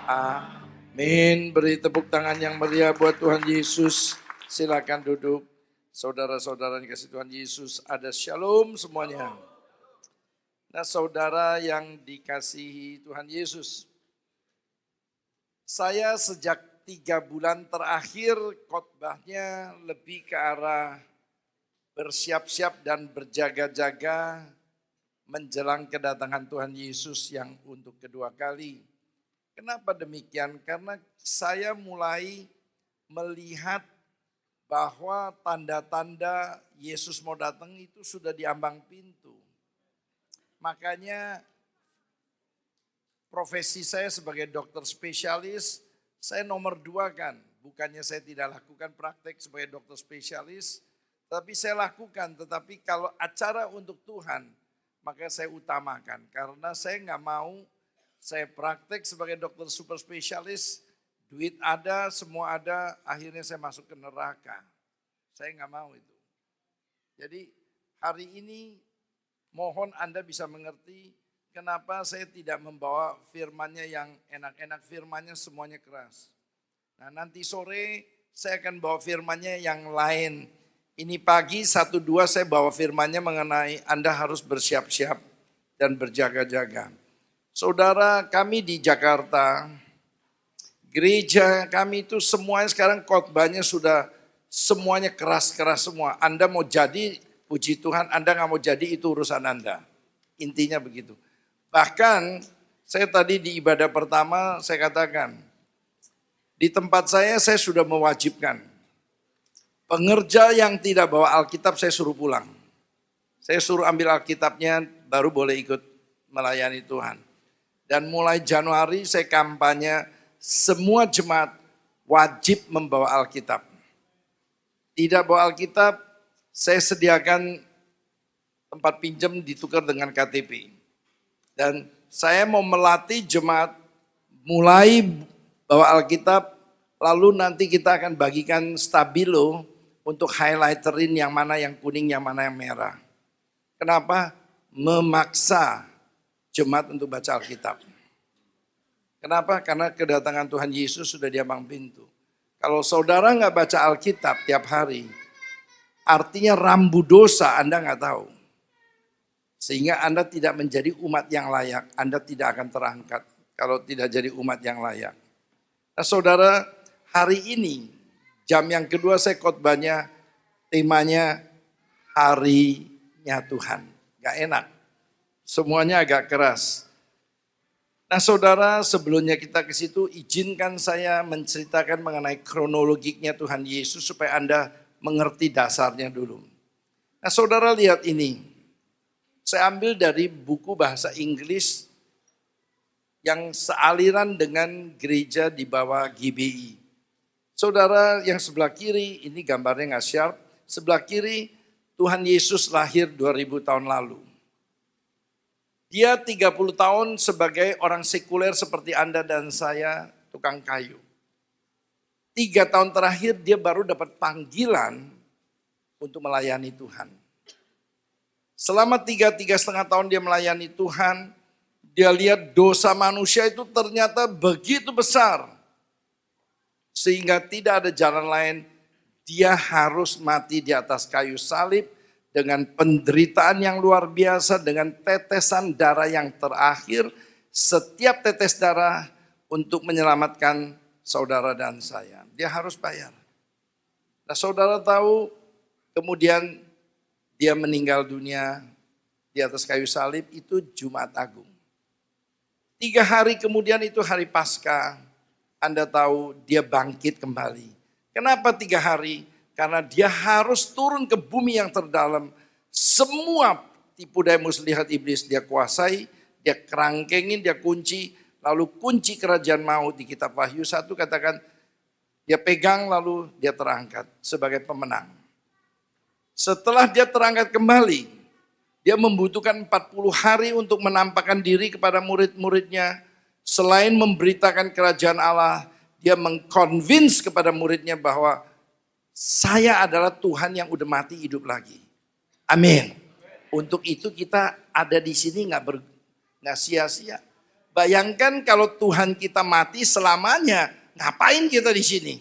Amin. Beri tepuk tangan yang meriah buat Tuhan Yesus. Silakan duduk. Saudara-saudara yang kasih Tuhan Yesus, ada shalom semuanya. Nah, saudara yang dikasihi Tuhan Yesus, saya sejak 3 bulan terakhir khotbahnya lebih ke arah bersiap-siap dan berjaga-jaga menjelang kedatangan Tuhan Yesus yang untuk kedua kali. Kenapa demikian? Karena saya mulai melihat bahwa tanda-tanda Yesus mau datang itu sudah di ambang pintu. Makanya profesi saya sebagai dokter spesialis, saya nomor 2 kan. Bukannya saya tidak lakukan praktek sebagai dokter spesialis, tapi saya lakukan. Tetapi kalau acara untuk Tuhan, maka saya utamakan. Karena saya nggak mau saya praktek sebagai dokter super spesialis, duit ada, semua ada, akhirnya saya masuk ke neraka. Saya nggak mau itu. Jadi hari ini mohon Anda bisa mengerti kenapa saya tidak membawa firman-Nya yang enak-enak, firman-Nya semuanya keras. Nah nanti sore saya akan bawa firman-Nya yang lain. Ini pagi 1-2 saya bawa firman-Nya mengenai Anda harus bersiap-siap dan berjaga-jaga. Saudara, kami di Jakarta, gereja kami itu semuanya sekarang khotbahnya sudah semuanya keras-keras semua. Anda mau jadi, puji Tuhan, Anda nggak mau jadi itu urusan Anda. Intinya begitu. Bahkan saya tadi di ibadah pertama saya katakan, di tempat saya sudah mewajibkan. Pengerja yang tidak bawa Alkitab saya suruh pulang. Saya suruh ambil Alkitabnya baru boleh ikut melayani Tuhan. Dan mulai Januari saya kampanye semua jemaat wajib membawa Alkitab. Tidak bawa Alkitab, saya sediakan tempat pinjam ditukar dengan KTP. Dan saya mau melatih jemaat mulai bawa Alkitab, lalu nanti kita akan bagikan stabilo untuk highlighterin yang mana yang kuning, yang mana yang merah. Kenapa? Memaksa jemaat untuk baca Alkitab. Kenapa? Karena kedatangan Tuhan Yesus sudah di ambang pintu. Kalau saudara nggak baca Alkitab tiap hari, artinya rambu dosa Anda nggak tahu. Sehingga Anda tidak menjadi umat yang layak. Anda tidak akan terangkat kalau tidak jadi umat yang layak. Nah saudara, hari ini jam yang kedua saya khotbahnya temanya harinya Tuhan. Gak enak. Semuanya agak keras. Nah saudara, sebelumnya kita ke situ, izinkan saya menceritakan mengenai kronologiknya Tuhan Yesus supaya Anda mengerti dasarnya dulu. Nah saudara lihat ini, saya ambil dari buku bahasa Inggris yang sealiran dengan gereja di bawah GBI. Saudara yang sebelah kiri, ini gambarnya nggak sharp, sebelah kiri Tuhan Yesus lahir 2000 tahun lalu. Dia 30 tahun sebagai orang sekuler seperti Anda dan saya, tukang kayu. 3 tahun terakhir dia baru dapat panggilan untuk melayani Tuhan. Selama 3,5 tahun dia melayani Tuhan, dia lihat dosa manusia itu ternyata begitu besar. Sehingga tidak ada jalan lain, dia harus mati di atas kayu salib. Dengan penderitaan yang luar biasa, dengan tetesan darah yang terakhir, setiap tetes darah untuk menyelamatkan saudara dan saya. Dia harus bayar. Nah saudara tahu, kemudian dia meninggal dunia di atas kayu salib, itu Jumat Agung. 3 hari kemudian itu hari Paskah, Anda tahu dia bangkit kembali. Kenapa 3 hari? Karena dia harus turun ke bumi yang terdalam. Semua tipu daya muslihat iblis dia kuasai, dia kerangkengin, dia kunci. Lalu kunci kerajaan maut di kitab Wahyu 1 katakan, dia pegang lalu dia terangkat sebagai pemenang. Setelah dia terangkat kembali, dia membutuhkan 40 hari untuk menampakkan diri kepada murid-muridnya. Selain memberitakan kerajaan Allah, dia mengconvince kepada muridnya bahwa saya adalah Tuhan yang udah mati hidup lagi. Amin. Untuk itu kita ada di sini nggak sia-sia. Bayangkan kalau Tuhan kita mati selamanya, ngapain kita di sini?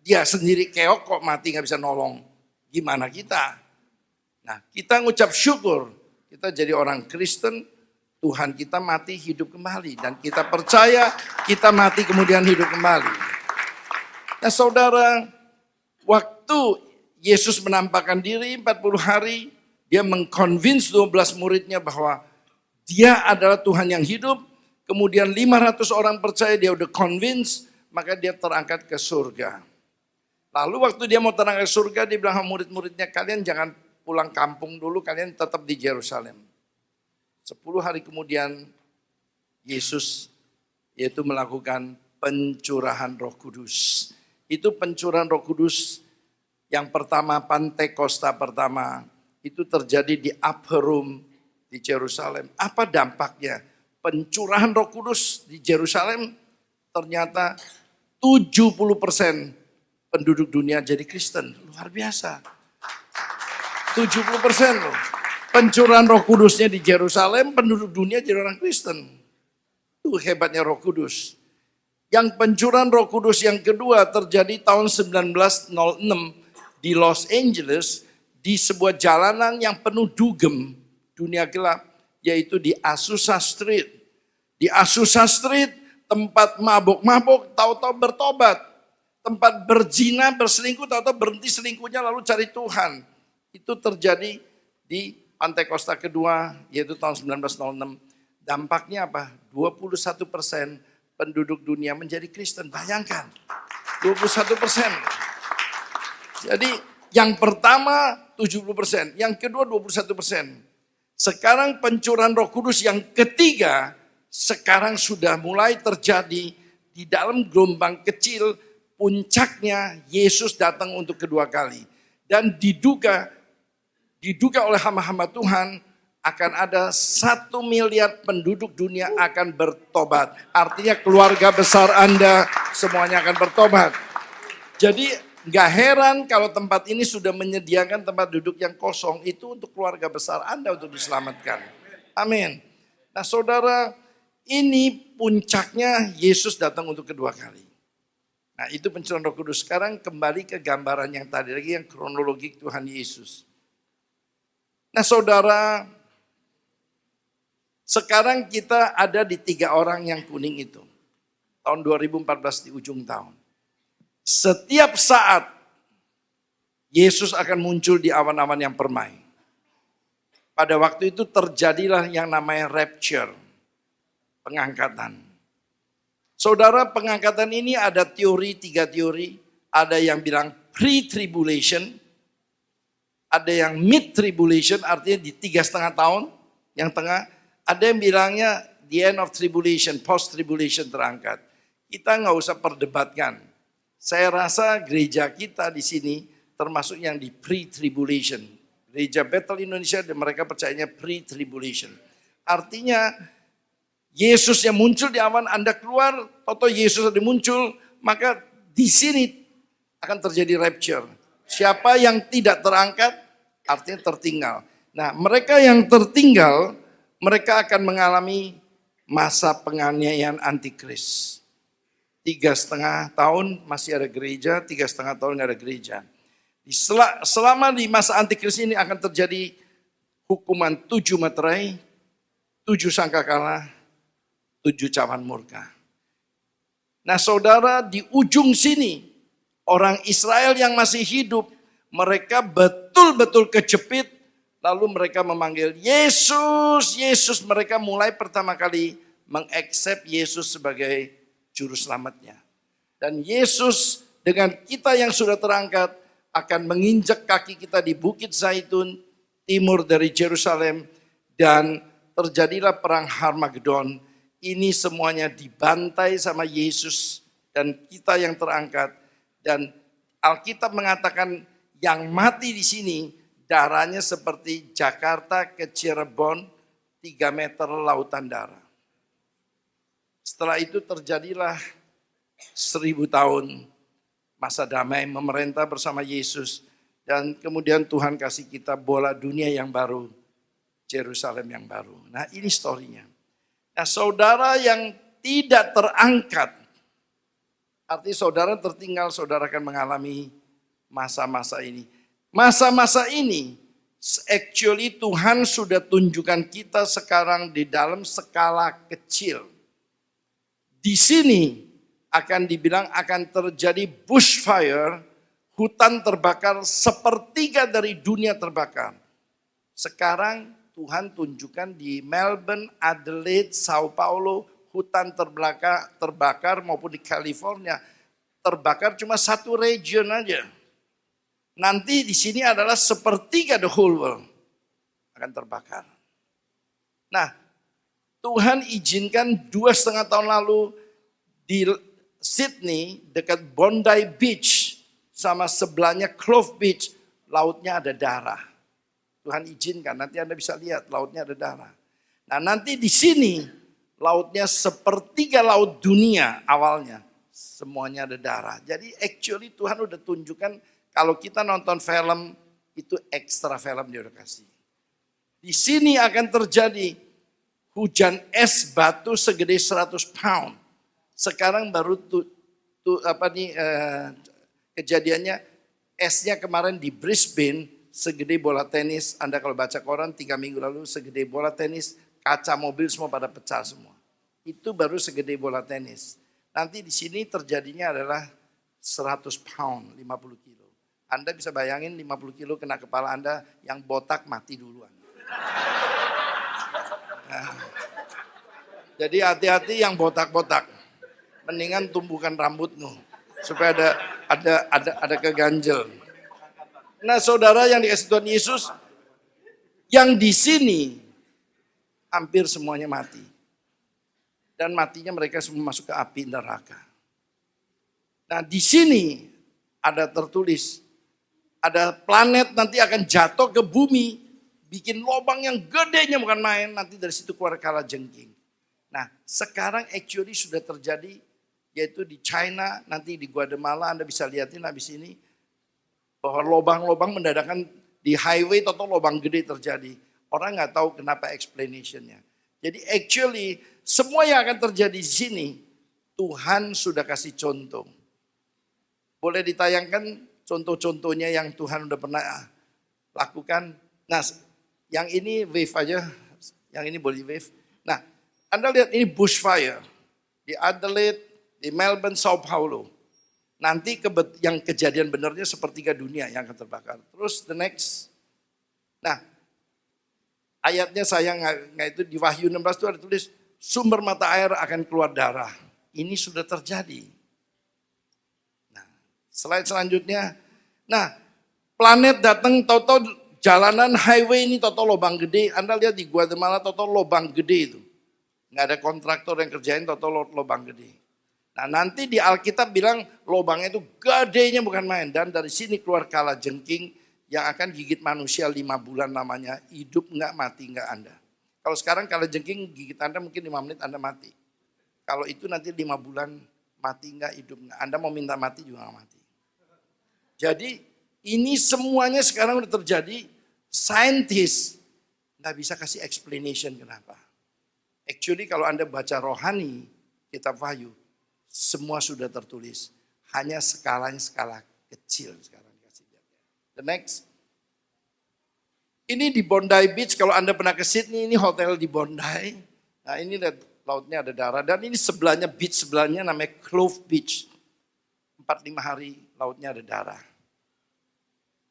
Dia sendiri keok kok mati nggak bisa nolong. Gimana kita? Nah, kita ngucap syukur. Kita jadi orang Kristen, Tuhan kita mati hidup kembali. Dan kita percaya kita mati kemudian hidup kembali. Nah saudara, waktu Yesus menampakkan diri 40 hari, dia mengconvince 12 muridnya bahwa dia adalah Tuhan yang hidup. Kemudian 500 orang percaya, dia udah convince, maka dia terangkat ke surga. Lalu waktu dia mau terangkat ke surga, dia bilang sama murid-muridnya, kalian jangan pulang kampung dulu, kalian tetap di Yerusalem. 10 hari kemudian Yesus yaitu melakukan pencurahan Roh Kudus. Itu pencurahan Roh Kudus yang pertama, Pantekosta pertama, itu terjadi di Upper Room di Yerusalem. Apa dampaknya? Pencurahan Roh Kudus di Yerusalem, ternyata 70% penduduk dunia jadi Kristen. Luar biasa. 70% loh. Pencurahan Roh Kudusnya di Yerusalem, penduduk dunia jadi orang Kristen. Itu hebatnya Roh Kudus. Yang pencurahan Roh Kudus yang kedua terjadi tahun 1906 di Los Angeles, di sebuah jalanan yang penuh dugem, dunia gelap, yaitu di Azusa Street. Di Azusa Street, tempat mabuk-mabuk, tahu-tahu bertobat. Tempat berzina, berselingkuh, tahu-tahu berhenti selingkuhnya lalu cari Tuhan. Itu terjadi di Pantekosta kedua, yaitu tahun 1906. Dampaknya apa? 21% penduduk dunia menjadi Kristen. Bayangkan, 21%. Jadi yang pertama 70%, yang kedua 21%. Sekarang pencurahan Roh Kudus yang ketiga, sekarang sudah mulai terjadi di dalam gelombang kecil. Puncaknya Yesus datang untuk kedua kali. Dan diduga oleh hamba-hamba Tuhan akan ada 1 miliar penduduk dunia akan bertobat. Artinya keluarga besar Anda semuanya akan bertobat. Jadi gak heran kalau tempat ini sudah menyediakan tempat duduk yang kosong. Itu untuk keluarga besar Anda untuk diselamatkan. Amin. Nah saudara, ini puncaknya Yesus datang untuk kedua kali. Nah itu pencurahan Roh Kudus. Sekarang kembali ke gambaran yang tadi lagi, yang kronologi Tuhan Yesus. Nah saudara, sekarang kita ada di 3 orang yang kuning itu. Tahun 2014 di ujung tahun. Setiap saat Yesus akan muncul di awan-awan yang permai. Pada waktu itu terjadilah yang namanya rapture, pengangkatan. Saudara, pengangkatan ini ada 3 teori. Ada yang bilang pre-tribulation, ada yang mid-tribulation, artinya di 3,5 tahun, yang tengah. Ada yang bilangnya the end of tribulation, post-tribulation terangkat. Kita nggak usah perdebatkan. Saya rasa gereja kita di sini termasuk yang di pre-tribulation. Gereja Bethel Indonesia, mereka percayanya pre-tribulation. Artinya Yesus yang muncul di awan, Anda keluar, atau Yesus yang muncul, maka di sini akan terjadi rapture. Siapa yang tidak terangkat, artinya tertinggal. Nah, mereka yang tertinggal, mereka akan mengalami masa penganiayaan antikris. 3,5 tahun masih ada gereja, 3,5 tahun ada gereja. Selama di masa antikris ini akan terjadi hukuman 7 materai, 7 sangkakala, 7 cawan murka. Nah saudara, di ujung sini, orang Israel yang masih hidup, mereka betul-betul kejepit, lalu mereka memanggil Yesus, Yesus. Mereka mulai pertama kali mengaccept Yesus sebagai juru selamatnya. Dan Yesus dengan kita yang sudah terangkat akan menginjak kaki kita di Bukit Zaitun, timur dari Yerusalem, dan terjadilah perang Harmagedon. Ini semuanya dibantai sama Yesus dan kita yang terangkat. Dan Alkitab mengatakan yang mati di sini darahnya seperti Jakarta ke Cirebon 3 meter lautan darah. Setelah itu terjadilah 1000 tahun masa damai memerintah bersama Yesus. Dan kemudian Tuhan kasih kita bola dunia yang baru, Yerusalem yang baru. Nah ini storynya. Nah, saudara yang tidak terangkat, arti saudara tertinggal, saudara akan mengalami masa-masa ini. Masa-masa ini, actually Tuhan sudah tunjukkan kita sekarang di dalam skala kecil. Di sini akan dibilang akan terjadi bushfire, hutan terbakar, sepertiga dari dunia terbakar. Sekarang Tuhan tunjukkan di Melbourne, Adelaide, Sao Paulo, hutan terbakar maupun di California, terbakar cuma satu region aja. Nanti di sini adalah sepertiga the whole world akan terbakar. Nah, Tuhan izinkan 2,5 tahun lalu di Sydney dekat Bondi Beach sama sebelahnya Clove Beach, lautnya ada darah. Tuhan izinkan, nanti Anda bisa lihat lautnya ada darah. Nah, nanti di sini lautnya sepertiga laut dunia awalnya. Semuanya ada darah. Jadi actually Tuhan udah tunjukkan kalau kita nonton film itu ekstra film dia udah kasih. Di sini akan terjadi hujan es batu segede 100 pound. Sekarang baru kejadiannya esnya kemarin di Brisbane segede bola tenis. Anda kalau baca koran 3 minggu lalu segede bola tenis, kaca mobil semua pada pecah semua. Itu baru segede bola tenis. Nanti di sini terjadinya adalah 100 pound, 50 kilo. Anda bisa bayangin 50 kilo kena kepala Anda, yang botak mati duluan. Nah, jadi hati-hati yang botak-botak. Mendingan tumbuhkan rambutmu supaya ada keganjel. Nah, saudara yang dikasih Tuhan Yesus, yang di sini hampir semuanya mati. Dan matinya mereka semua masuk ke api neraka. Nah, di sini ada tertulis, ada planet nanti akan jatuh ke bumi, bikin lubang yang gedenya bukan main, nanti dari situ keluar kalajengking. Nah, sekarang actually sudah terjadi, yaitu di China, nanti di Guatemala, Anda bisa lihatin habis ini, bahwa lubang-lubang mendadakan di highway atau lubang gede terjadi. Orang nggak tahu kenapa explanationnya. Jadi actually semua yang akan terjadi di sini Tuhan sudah kasih contoh. Boleh ditayangkan contoh-contohnya yang Tuhan udah pernah lakukan. Nah, yang ini wave aja, yang ini boleh wave. Nah, Anda lihat ini bushfire di Adelaide, di Melbourne, Sao Paulo. Nanti yang kejadian benernya sepertiga dunia yang akan terbakar. Terus the next. Nah, ayatnya saya nggak itu di Wahyu 16 itu ada tulis sumber mata air akan keluar darah. Ini sudah terjadi. Nah, slide selanjutnya. Nah, planet datang tahu-tahu jalanan highway ini tahu-tahu lubang gede. Anda lihat di Guatemala tahu-tahu lubang gede itu. Nggak ada kontraktor yang kerjain tahu-tahu lubang gede. Nah, nanti di Alkitab bilang lubangnya itu gedenya bukan main. Dan dari sini keluar kalajengking yang akan gigit manusia 5 bulan namanya. Hidup enggak, mati enggak Anda. Kalau sekarang kalajengking gigit Anda mungkin 5 menit Anda mati. Kalau itu nanti 5 bulan mati enggak, hidup enggak. Anda mau minta mati juga enggak mati. Jadi ini semuanya sekarang udah terjadi. Saintis enggak bisa kasih explanation kenapa. Actually kalau Anda baca rohani, kitab Wahyu, semua sudah tertulis. Hanya skalanya skala kecil sekarang. The next. Ini di Bondi Beach. Kalau Anda pernah ke Sydney, ini hotel di Bondi. Nah, ini lautnya ada darah. Dan ini sebelahnya, beach sebelahnya namanya Clove Beach. 4-5 hari lautnya ada darah.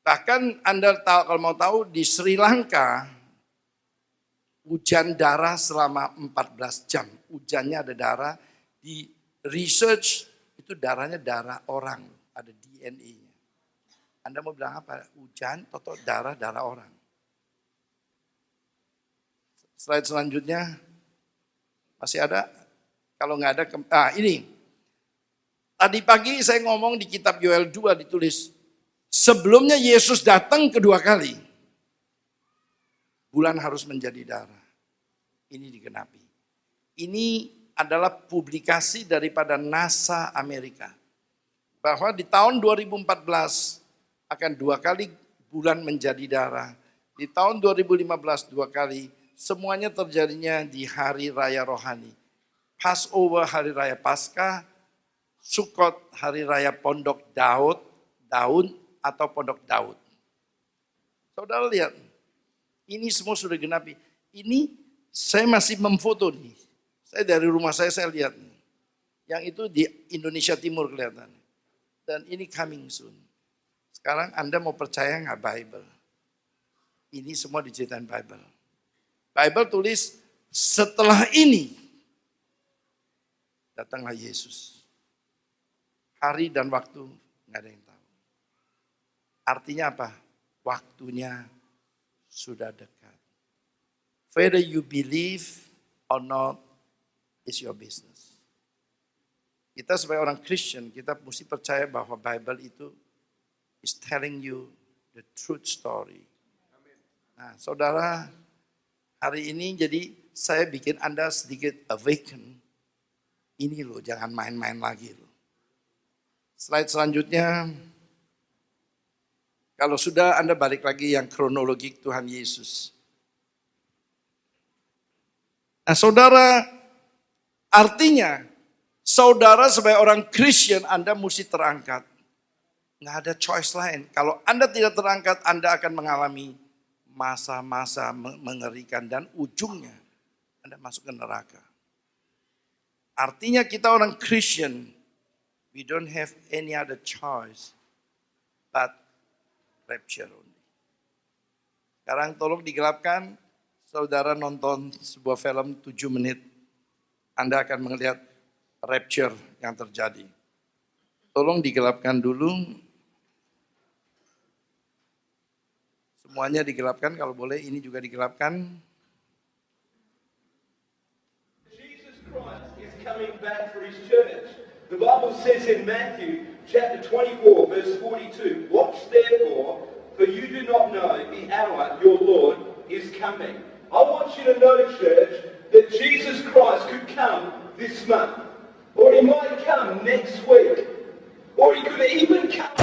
Bahkan Anda tahu, kalau mau tahu di Sri Lanka, hujan darah selama 14 jam. Hujannya ada darah. Di research itu darahnya darah orang, ada DNA-nya. Anda mau bilang apa? Hujan atau darah orang. Slide selanjutnya masih ada? Kalau nggak ada, ini. Tadi pagi saya ngomong di kitab Yoel 2 ditulis, sebelumnya Yesus datang kedua kali, bulan harus menjadi darah. Ini digenapi. Ini adalah publikasi daripada NASA Amerika. Bahwa di tahun 2014 akan 2 kali bulan menjadi darah. Di tahun 2015 2 kali, semuanya terjadinya di hari raya rohani. Passover, hari raya Paskah, Sukot, hari raya Pondok Daun atau Pondok Daud. Saudara lihat, ini semua sudah genapi. Ini saya masih memfoto nih. Saya dari rumah saya lihat nih. Yang itu di Indonesia Timur kelihatan. Dan ini coming soon. Sekarang Anda mau percaya nggak Bible? Ini semua diceritain Bible. Bible tulis setelah ini datanglah Yesus. Hari dan waktu nggak ada yang tahu. Artinya apa? Waktunya sudah dekat. Whether you believe or not is your business. Kita sebagai orang Kristen, kita mesti percaya bahwa Bible itu is telling you the truth story. Nah, saudara, hari ini jadi saya bikin Anda sedikit awaken. Ini loh, jangan main-main lagi loh. Slide selanjutnya, kalau sudah Anda balik lagi yang kronologi Tuhan Yesus. Nah, saudara, artinya saudara sebagai orang Kristen Anda mesti terangkat. Nggak ada choice lain. Kalau Anda tidak terangkat, Anda akan mengalami masa-masa mengerikan dan ujungnya Anda masuk ke neraka. Artinya kita orang Kristen, we don't have any other choice but rapture only. Sekarang tolong digelapkan, saudara nonton sebuah film 7 menit. Anda akan melihat rapture yang terjadi. Tolong digelapkan dulu. Semuanya digelapkan kalau boleh, ini juga digelapkan. Jesus Christ is coming back for his church. The Bible says in Matthew chapter 24 verse 42, watch therefore, for you do not know the hour your Lord is coming. I want you to know, church, that Jesus Christ could come this month. Or he might come next week. Or he could even come...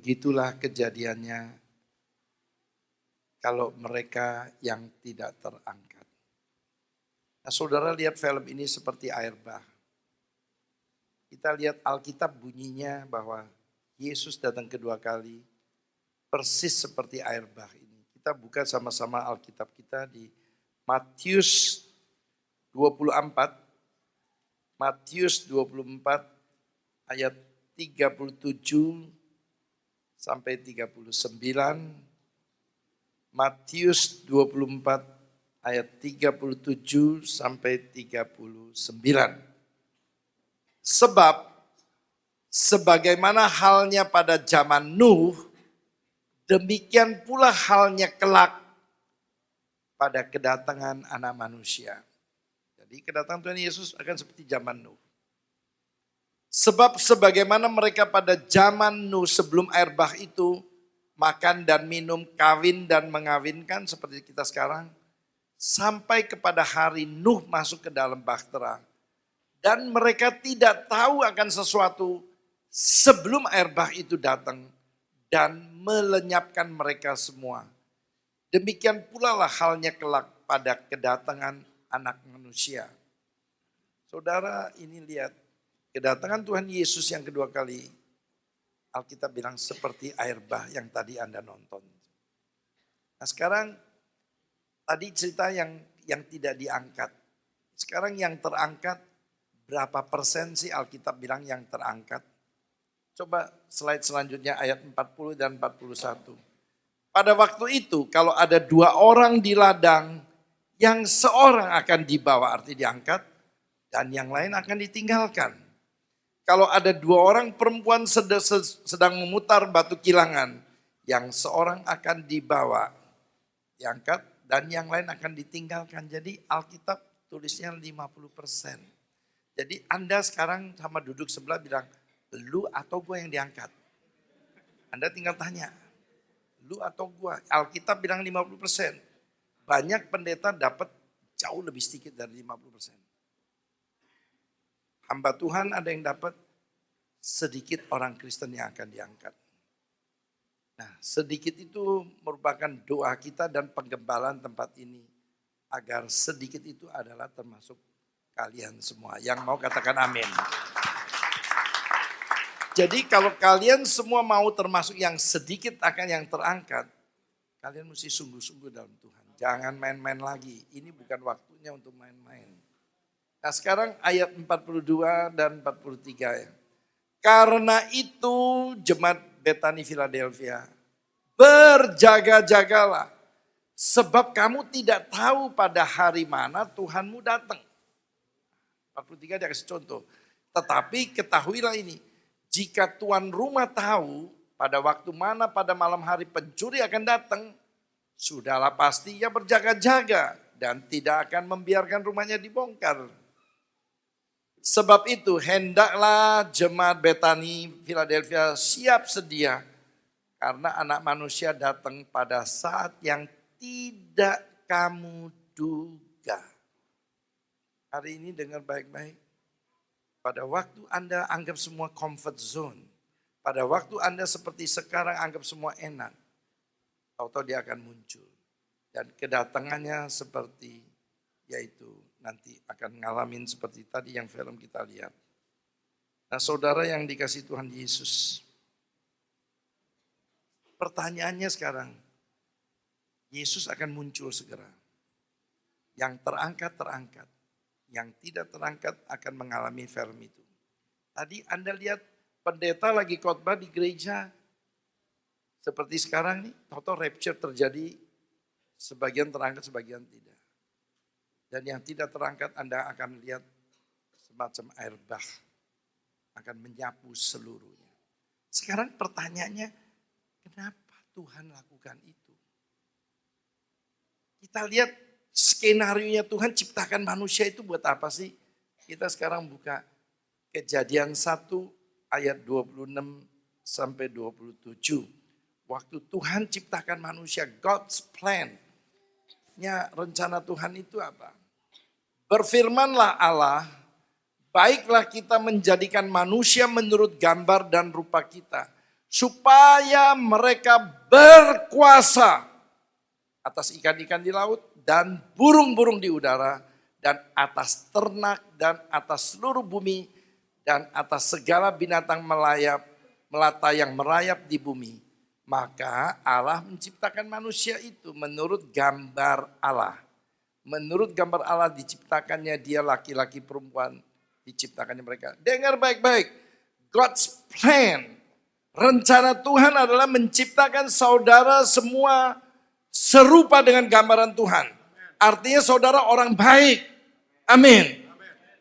Begitulah kejadiannya kalau mereka yang tidak terangkat. Nah, saudara lihat film ini seperti air bah. Kita lihat Alkitab bunyinya bahwa Yesus datang kedua kali persis seperti air bah ini. Kita buka sama-sama Alkitab kita di Matius 24. Matius 24 ayat 37 sampai 39. Matius 24 ayat 37 sampai 39. Sebab sebagaimana halnya pada zaman Nuh, demikian pula halnya kelak pada kedatangan Anak Manusia. Jadi kedatangan Tuhan Yesus akan seperti zaman Nuh. Sebab sebagaimana mereka pada zaman Nuh sebelum air bah itu makan dan minum, kawin dan mengawinkan seperti kita sekarang, sampai kepada hari Nuh masuk ke dalam bahtera. Dan mereka tidak tahu akan sesuatu sebelum air bah itu datang dan melenyapkan mereka semua. Demikian pula lah halnya kelak pada kedatangan Anak Manusia. Saudara, ini lihat kedatangan Tuhan Yesus yang kedua kali. Alkitab bilang seperti air bah yang tadi Anda nonton. Nah sekarang tadi cerita yang tidak diangkat. Sekarang yang terangkat berapa persen sih Alkitab bilang yang terangkat? Coba slide selanjutnya ayat 40 dan 41. Pada waktu itu kalau ada 2 orang di ladang, yang seorang akan dibawa arti diangkat dan yang lain akan ditinggalkan. Kalau ada 2 orang perempuan sedang memutar batu kilangan, yang seorang akan dibawa, diangkat dan yang lain akan ditinggalkan. Jadi Alkitab tulisnya 50%. Jadi Anda sekarang sama duduk sebelah bilang, lu atau gue yang diangkat? Anda tinggal tanya, lu atau gue? Alkitab bilang 50%. Banyak pendeta dapat jauh lebih sedikit dari 50%. Hamba Tuhan ada yang dapat, sedikit orang Kristen yang akan diangkat. Nah, sedikit itu merupakan doa kita dan penggembalaan tempat ini. Agar sedikit itu adalah termasuk kalian semua. Yang mau katakan amin. Jadi kalau kalian semua mau termasuk yang sedikit akan yang terangkat, kalian mesti sungguh-sungguh dalam Tuhan. Jangan main-main lagi. Ini bukan waktunya untuk main-main. Nah sekarang ayat 42 dan 43 ya. Karena itu jemaat Betani Philadelphia, berjaga-jagalah. Sebab kamu tidak tahu pada hari mana Tuhanmu datang. 43 dia kasih contoh. Tetapi ketahuilah ini, jika tuan rumah tahu pada waktu mana pada malam hari pencuri akan datang, sudahlah pasti ia berjaga-jaga dan tidak akan membiarkan rumahnya dibongkar. Sebab itu hendaklah jemaat Betani Philadelphia siap sedia, karena Anak Manusia datang pada saat yang tidak kamu duga. Hari ini dengar baik-baik. Pada waktu Anda anggap semua comfort zone. Pada waktu Anda seperti sekarang anggap semua enak. Tahu-tahu dia akan muncul. Dan kedatangannya seperti yaitu nanti akan ngalamin seperti tadi yang film kita lihat. Nah saudara yang dikasih Tuhan Yesus. Pertanyaannya sekarang. Yesus akan muncul segera. Yang terangkat. Yang tidak terangkat akan mengalami film itu. Tadi Anda lihat pendeta lagi khotbah di gereja. Seperti sekarang nih, tahu-tahu rapture terjadi. Sebagian terangkat, sebagian tidak. Dan yang tidak terangkat Anda akan lihat semacam air bah. Akan menyapu seluruhnya. Sekarang pertanyaannya, kenapa Tuhan lakukan itu? Kita lihat skenario-nya Tuhan ciptakan manusia itu buat apa sih? Kita sekarang buka Kejadian 1 ayat 26 sampai 27. Waktu Tuhan ciptakan manusia, God's plan-nya, rencana Tuhan itu apa? Berfirmanlah Allah, baiklah kita menjadikan manusia menurut gambar dan rupa kita. supaya mereka berkuasa atas ikan-ikan di laut dan burung-burung di udara dan atas ternak dan atas seluruh bumi dan atas segala binatang melata yang merayap di bumi. Maka Allah menciptakan manusia itu menurut gambar Allah. Menurut gambar Allah diciptakannya dia laki-laki perempuan, diciptakannya mereka. Dengar baik-baik, God's plan. Rencana Tuhan adalah menciptakan saudara semua serupa dengan gambaran Tuhan. Artinya saudara orang baik. Amin.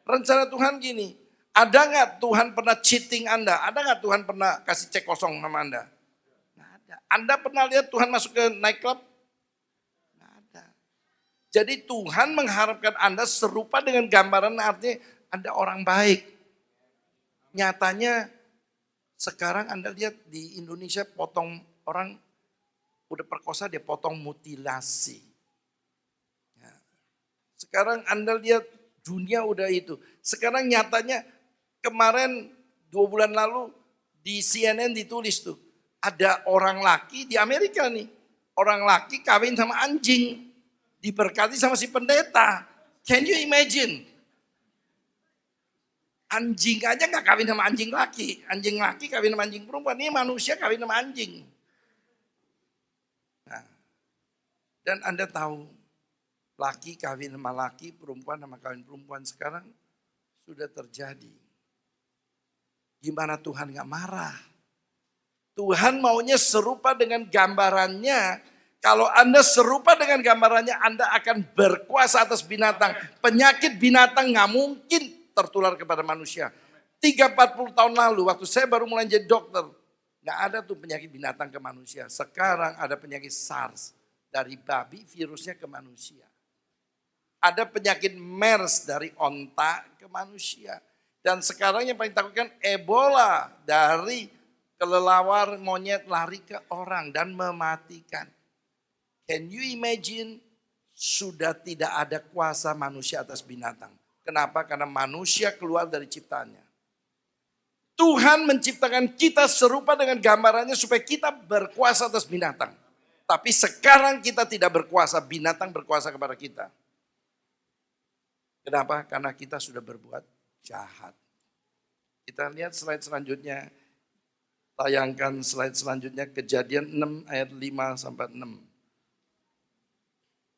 Rencana Tuhan gini, ada nggak Tuhan pernah cheating Anda? Ada nggak Tuhan pernah kasih cek kosong sama Anda? Nggak ada. Anda pernah lihat Tuhan masuk ke nightclub? Nggak ada. Jadi Tuhan mengharapkan Anda serupa dengan gambaran, artinya Anda orang baik. Nyatanya sekarang Anda lihat di Indonesia potong orang udah perkosa dia potong mutilasi. Ya. Sekarang Anda lihat dunia udah itu. Sekarang nyatanya kemarin 2 bulan lalu di CNN ditulis tuh. Ada orang laki di Amerika nih. Orang laki kawin sama anjing. Diberkati sama si pendeta. Can you imagine? Anjing aja gak kawin sama anjing laki. Anjing laki kawin sama anjing perempuan. Ini manusia kawin sama anjing. Nah, dan Anda tahu, laki kawin sama laki, perempuan sama kawin perempuan sekarang sudah terjadi. Gimana Tuhan gak marah? Tuhan maunya serupa dengan gambarannya. Kalau Anda serupa dengan gambarannya, Anda akan berkuasa atas binatang. Penyakit binatang gak mungkin tertular kepada manusia. 30-40 tahun lalu waktu saya baru mulai jadi dokter, nggak ada tuh penyakit binatang ke manusia. Sekarang ada penyakit SARS dari babi, virusnya ke manusia. Ada penyakit MERS dari onta ke manusia. Dan sekarang yang paling takutkan Ebola dari kelelawar monyet lari ke orang dan mematikan. Can you imagine? Sudah tidak ada kuasa manusia atas binatang. Kenapa? Karena manusia keluar dari ciptaannya. Tuhan menciptakan kita serupa dengan gambarannya supaya kita berkuasa atas binatang. Tapi sekarang kita tidak berkuasa, binatang berkuasa kepada kita. Kenapa? Karena kita sudah berbuat jahat. Kita lihat slide selanjutnya. Tayangkan slide selanjutnya, Kejadian 6 ayat 5 sampai 6.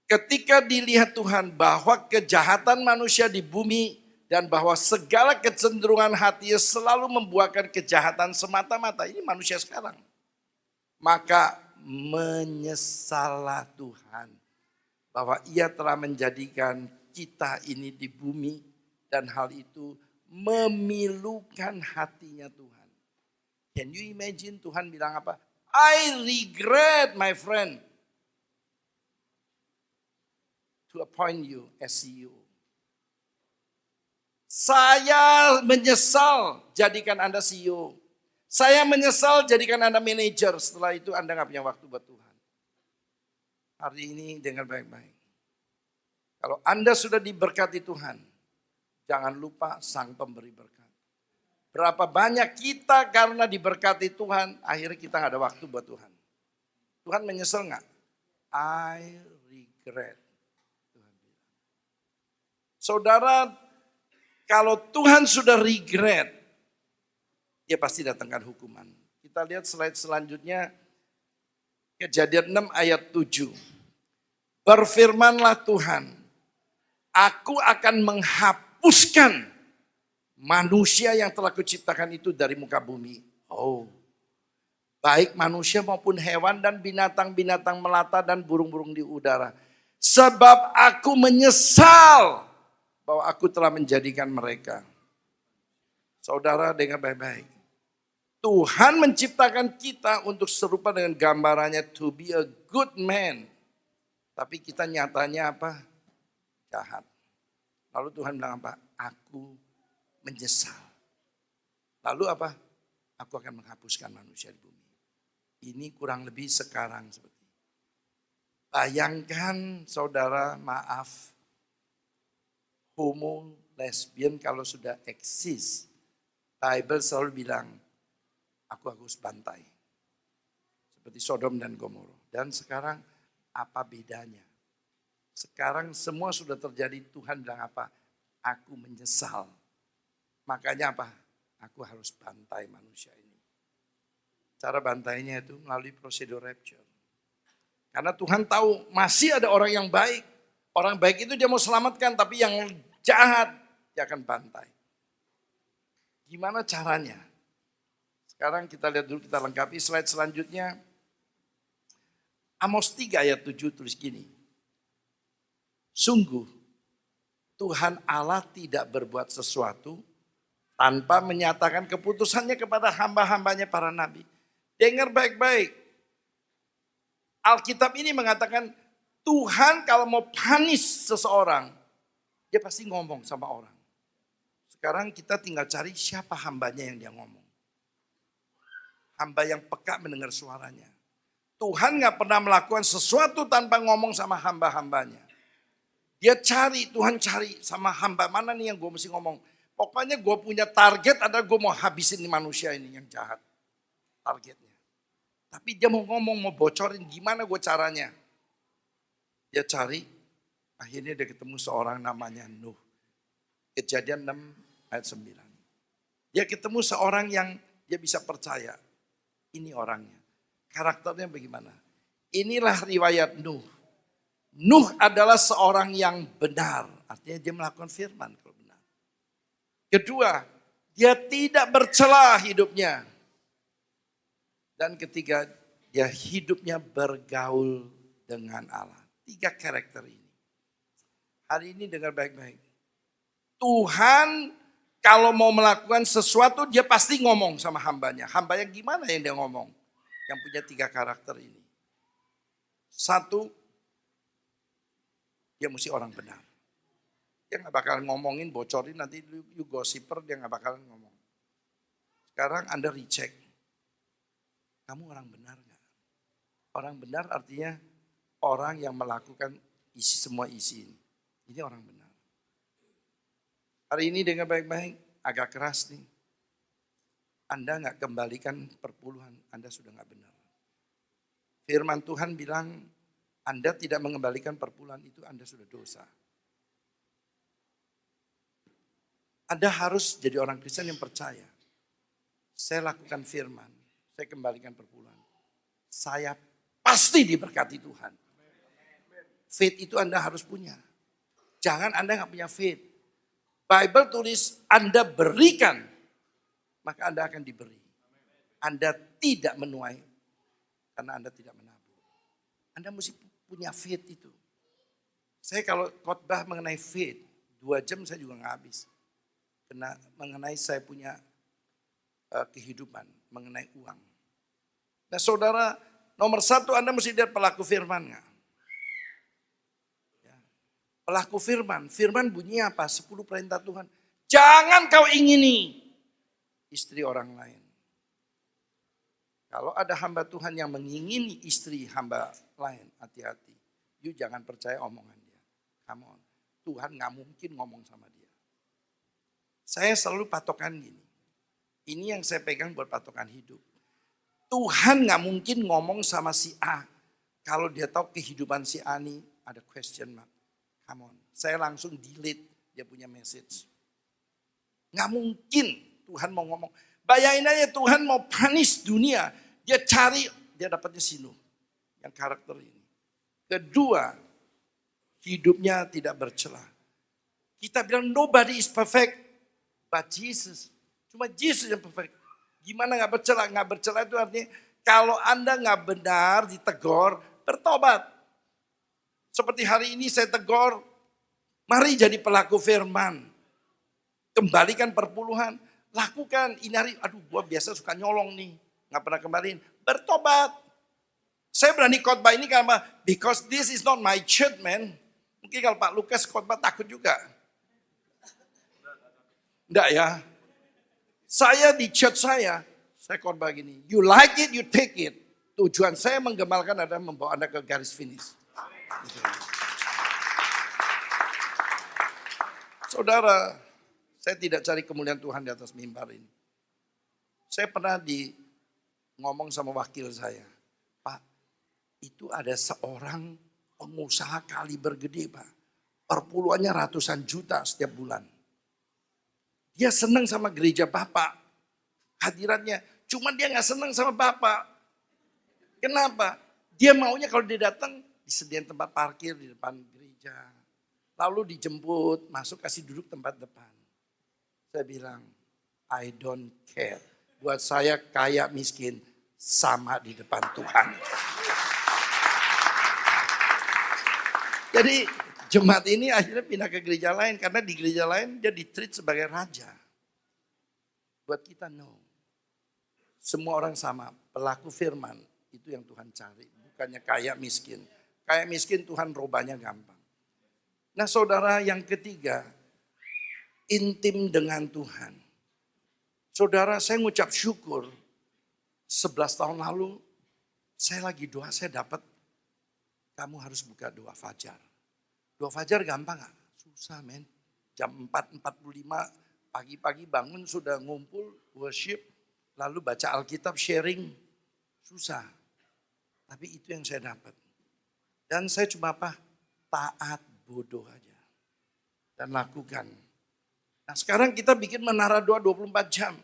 Ketika dilihat Tuhan bahwa kejahatan manusia di bumi dan bahwa segala kecenderungan hatinya selalu membuahkan kejahatan semata-mata. Ini manusia sekarang. Maka menyesallah Tuhan bahwa ia telah menjadikan kita ini di bumi dan hal itu memilukan hatinya Tuhan. Can you imagine Tuhan bilang apa? I regret my friend to appoint you as CEO. Saya menyesal jadikan Anda CEO. Saya menyesal jadikan Anda manajer. Setelah itu Anda gak punya waktu buat Tuhan. Hari ini dengar baik-baik. Kalau Anda sudah diberkati Tuhan, jangan lupa Sang Pemberi berkat. Berapa banyak kita karena diberkati Tuhan, akhirnya kita gak ada waktu buat Tuhan. Tuhan menyesal gak? I regret. Saudara, kalau Tuhan sudah regret, dia pasti datangkan hukuman. Kita lihat slide selanjutnya, Kejadian 6 ayat 7. Berfirmanlah Tuhan, aku akan menghapuskan manusia yang telah kuciptakan itu dari muka bumi. Oh, baik manusia maupun hewan dan binatang-binatang melata dan burung-burung di udara. Sebab aku menyesal bahwa aku telah menjadikan mereka. Saudara dengar baik-baik. Tuhan menciptakan kita untuk serupa dengan gambarannya to be a good man. Tapi kita nyatanya apa? Jahat. Lalu Tuhan bilang apa? Aku menyesal. Lalu apa? Aku akan menghapuskan manusia di bumi. Ini kurang lebih sekarang seperti ini. Bayangkan saudara, maaf. Homo, lesbian kalau sudah eksis, Bible selalu bilang, aku harus bantai. Seperti Sodom dan Gomora. Dan sekarang apa bedanya? Sekarang semua sudah terjadi, Tuhan bilang apa? Aku menyesal. Makanya apa? Aku harus bantai manusia ini. Cara bantainya itu melalui prosedur rapture. Karena Tuhan tahu masih ada orang yang baik. Orang baik itu dia mau selamatkan, tapi yang jahat dia akan bantai. Gimana caranya? Sekarang kita lihat dulu, kita lengkapi slide selanjutnya. Amos 3 ayat 7 tulis gini. Sungguh Tuhan Allah tidak berbuat sesuatu tanpa menyatakan keputusannya kepada hamba-hambanya para nabi. Dengar baik-baik. Alkitab ini mengatakan Tuhan kalau mau punish seseorang, dia pasti ngomong sama orang. Sekarang kita tinggal cari siapa hambanya yang dia ngomong. Hamba yang peka mendengar suaranya. Tuhan gak pernah melakukan sesuatu tanpa ngomong sama hamba-hambanya. Dia cari, Tuhan cari sama hamba mana nih yang gue mesti ngomong. Pokoknya gue punya target adalah gue mau habisin manusia ini yang jahat. Targetnya. Tapi dia mau ngomong, mau bocorin gimana gue caranya. Dia cari, akhirnya dia ketemu seorang namanya Nuh. Kejadian 6 ayat 9. Dia ketemu seorang yang dia bisa percaya. Ini orangnya. Karakternya bagaimana? Inilah riwayat Nuh. Nuh adalah seorang yang benar. Artinya dia melakukan firman kalau benar. Kedua, dia tidak bercela hidupnya. Dan ketiga, dia hidupnya bergaul dengan Allah. 3 karakter ini. Hari ini dengar baik-baik. Tuhan kalau mau melakukan sesuatu dia pasti ngomong sama hambanya. Hambanya gimana yang dia ngomong? Yang punya 3 karakter ini. 1, dia mesti orang benar. Dia gak bakal ngomongin, bocorin, nanti you gossiper, dia gak bakal ngomong. Sekarang Anda recheck. Kamu orang benar gak? Orang benar artinya orang yang melakukan semua isi ini. Ini orang benar. Hari ini dengan baik-baik, agak keras nih. Anda gak kembalikan perpuluhan, Anda sudah gak benar. Firman Tuhan bilang, Anda tidak mengembalikan perpuluhan itu, Anda sudah dosa. Anda harus jadi orang Kristen yang percaya. Saya lakukan firman, saya kembalikan perpuluhan. Saya pasti diberkati Tuhan. Faith itu Anda harus punya. Jangan Anda gak punya faith. Bible tulis Anda berikan, maka Anda akan diberi. Anda tidak menuai, karena Anda tidak menabur. Anda mesti punya faith itu. Saya kalau khotbah mengenai faith, 2 jam saya juga gak habis. Karena mengenai saya punya kehidupan, mengenai uang. Nah saudara, nomor 1 Anda mesti lihat pelaku firman gak? Ya. Pelaku firman, firman bunyinya apa? 10 perintah Tuhan. Jangan kau ingini istri orang lain. Kalau ada hamba Tuhan yang mengingini istri hamba lain, hati-hati. You jangan percaya omongan dia. Come on. Tuhan gak mungkin ngomong sama dia. Saya selalu patokan gini. Ini yang saya pegang buat patokan hidup. Tuhan gak mungkin ngomong sama si A. Kalau dia tahu kehidupan si A ini ada question mark. Come on. Saya langsung delete dia punya message. Gak mungkin Tuhan mau ngomong. Bayangin aja Tuhan mau punish dunia. Dia cari, dia dapatnya si Nuh. Yang karakter ini. Kedua, hidupnya tidak bercela. Kita bilang nobody is perfect. But Jesus. Cuma Jesus yang perfect. Gimana gak bercela? Gak bercela itu artinya kalau Anda gak benar ditegur, bertobat. Seperti hari ini saya tegur, mari jadi pelaku firman. Kembalikan perpuluhan. Lakukan, ini hari, aduh gua biasa suka nyolong nih. Gak pernah kembaliin, bertobat. Saya berani khotbah ini karena, because this is not my church man. Mungkin kalau Pak Lukas khotbah takut juga. Enggak ya. Saya di church saya khotbah gini. You like it, you take it. Tujuan saya menggemalkan adalah membawa Anda ke garis finish. Gitu. Saudara, saya tidak cari kemuliaan Tuhan di atas mimbar ini. Saya pernah ngomong sama wakil saya. Pak, itu ada seorang pengusaha kaliber gede Pak. Perpuluhannya ratusan juta setiap bulan. Dia senang sama gereja Bapak. Hadirannya. Cuma dia gak senang sama Bapak. Kenapa? Dia maunya kalau dia datang disediain tempat parkir di depan gereja. Lalu dijemput, masuk kasih duduk tempat depan. Saya bilang, I don't care. Buat saya kaya miskin sama di depan Tuhan. Jadi jemaat ini akhirnya pindah ke gereja lain. Karena di gereja lain dia di-treat sebagai raja. Buat kita no. Semua orang sama, pelaku firman. Itu yang Tuhan cari, bukannya kaya miskin. Kaya miskin Tuhan robanya gampang. Nah saudara, yang ketiga, intim dengan Tuhan. Saudara, saya ngucap syukur 11 tahun lalu saya lagi doa, saya dapat kamu harus buka doa fajar. Doa fajar gampang gak? Susah men. Jam 4.45 pagi-pagi bangun sudah ngumpul worship, lalu baca Alkitab sharing. Susah. Tapi itu yang saya dapat. Dan saya cuma apa? Taat bodoh aja. Dan lakukan. Nah sekarang kita bikin menara doa 24 jam.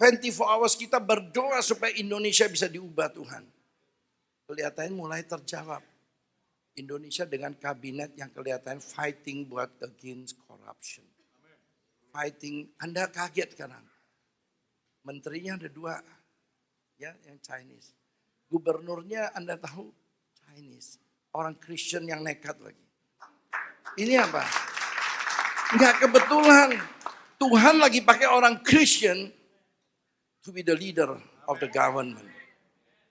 24 hours kita berdoa supaya Indonesia bisa diubah Tuhan. Kelihatannya mulai terjawab. Indonesia dengan kabinet yang kelihatan fighting buat against corruption. Fighting, Anda kaget sekarang. Menterinya ada 2, ya yang Chinese. Gubernurnya Anda tahu Chinese. Orang Kristen yang nekat lagi. Ini apa? Enggak kebetulan. Tuhan lagi pakai orang Kristen to be the leader of the government.